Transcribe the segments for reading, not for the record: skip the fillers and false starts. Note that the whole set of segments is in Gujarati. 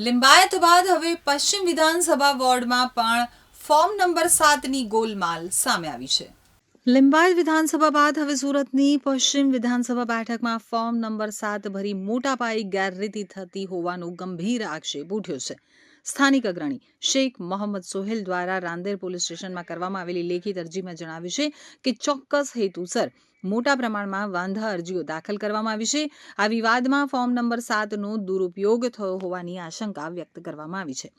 લિંબાયત બાદ હવે પશ્ચિમ વિધાનસભા વોર્ડમાં પણ ફોર્મ નંબર 7ની ગોલમાલ સામે આવી છે। લિંબાયત વિધાનસભા બાદ હવે સુરતની પશ્ચિમ વિધાનસભા બેઠકમાં ફોર્મ નંબર 7 ભરી મોટા પાયે ગેરરીતિ થતી હોવાનો ગંભીર આક્ષેપ ઉઠ્યો છે। સ્થાનિક અગ્રણી શેખ મોહમ્મદ સોહેલ દ્વારા રાંદેર પોલીસ સ્ટેશનમાં કરવામાં આવેલી લેખિત અરજીમાં જણાવ્યું છે કે ચોક્કસ હેતુસર મોટા પ્રમાણમાં વાંધા અરજીઓ દાખલ કરવામાં આવી છે। આ વિવાદમાં ફોર્મ નંબર 7નો દુરુપયોગ થયો હોવાની આશંકા વ્યક્ત કરવામાં આવી છે।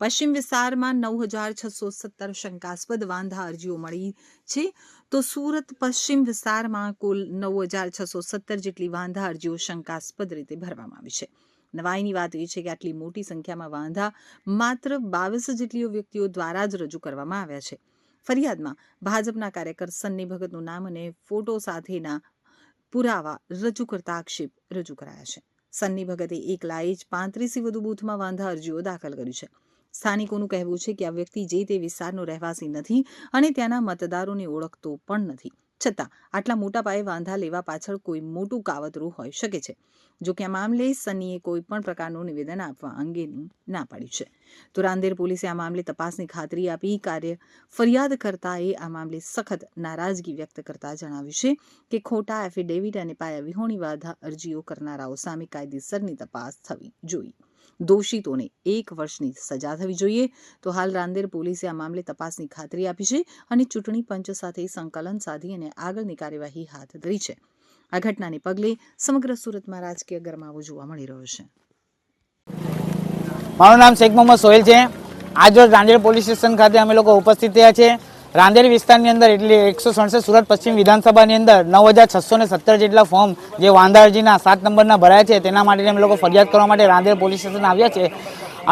પશ્ચિમ વિસ્તારમાં 9617 શંકાસ્પદ વાંધા અરજીઓ મળી છે, તો સુરત પશ્ચિમ વિસ્તારમાં કુલ 9617 જેટલી વાંધા અરજીઓ શંકાસ્પદ રીતે ભરવામાં આવી છે। નવાઈની વાત એ છે કે આટલી મોટી સંખ્યામાં વાંધા માત્ર 22 જેટલી વ્યક્તિઓ દ્વારા જ રજૂ કરવામાં આવ્યા છે। ફરિયાદમાં ભાજપના કાર્યકર સન્ની ભગતનું નામ અને ફોટો સાથેના પુરાવા રજૂ કરતા આક્ષેપ રજૂ કરાયા છે। સન્ની ભગતે એકલાએ જ 35થી વધુ બૂથમાં વાંધા અરજીઓ દાખલ કરી છે। સ્થાનિકોનું કહેવું છે કે આ વ્યક્તિ જે તે વિસ્તારનો રહેવાસી નથી અને ત્યાંના મતદારોને ઓળખતો પણ નથી, છતાં આટલા મોટા પાયે વાંધા લેવા પાછળ કોઈ મોટું કાવતરું હોઈ શકે છે। જો કે આ મામલે સન્નીએ કોઈ પણ પ્રકારનું નિવેદન આપવા અંગેનું ના પાડ્યું છે, તો રાંદેર પોલીસે આ મામલે તપાસની ખાતરી આપી ફરિયાદકર્તાએ આ મામલે સખત નારાજગી વ્યક્ત કરતા જણાવ્યું છે કે ખોટા એફિડેવિટ અને પાયા વિહોણી વાંધા અરજીઓ કરનારાઓ સામે કાયદેસરની તપાસ થવી જોઈએ। દોષિતોને 1 વર્ષની સજા થવી જોઈએ। તો હાલ રાંદેર પોલીસે આ મામલે તપાસની ખાતરી આપી છે અને ચૂંટણી પંચ સાથે સંકલન સાધી અને આગળની કાર્યવાહી હાથ ધરી છે। આ ઘટનાને પગલે સમગ્ર સુરતમાં રાજકીય ગરમાવો જોવા મળી રહ્યો છે। મારું નામ શેખ મોહમ્મદ સોહેલ છે। આજરોજ રાંદેર પોલીસ સ્ટેશન ખાતે અમે લોકો ઉપસ્થિત થયા છે। રાંદેર વિસ્તારની અંદર એટલે 167 સુરત પશ્ચિમ વિધાનસભાની અંદર 9617 જેટલા ફોર્મ જે વાંધા અરજીના 7 નંબરના ભરાયા છે, તેના માટે અમે લોકો ફરિયાદ કરવા માટે રાંદેર પોલીસ સ્ટેશન આવ્યા છે।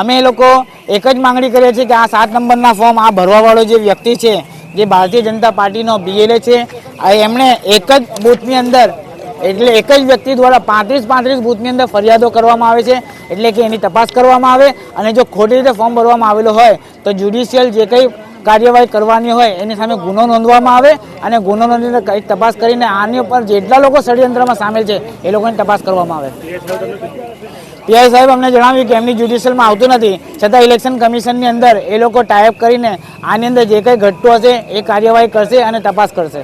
અમે લોકો એક જ માંગણી કરીએ છીએ કે આ 7 નંબરના ફોર્મ આ ભરવાવાળો જે વ્યક્તિ છે, જે ભારતીય જનતા પાર્ટીનો BLA છે, એમણે એક જ બૂથની અંદર એટલે એક જ વ્યક્તિ દ્વારા 35 બૂથની અંદર ફરિયાદો કરવામાં આવે છે, એટલે કે એની તપાસ કરવામાં આવે અને જો ખોટી રીતે ફોર્મ ભરવામાં આવેલો હોય તો જ્યુડિશિયલ જે કંઈ કાર્યવાહી કરવાની હોય એની સામે ગુનો નોંધવામાં આવે અને ગુનો નોંધીને તપાસ કરીને આની ઉપર જેટલા લોકો ષડયંત્રમાં સામેલ છે એ લોકોની તપાસ કરવામાં આવે। પીઆઈ સાહેબ અમને જણાવ્યું કે એમની જ્યુડિશિયલમાં આવતું નથી, છતાં ઇલેક્શન કમિશનની અંદર એ લોકો ટાઈપ કરીને આની અંદર જે કંઈ ઘટતું હશે એ કાર્યવાહી કરશે અને તપાસ કરશે।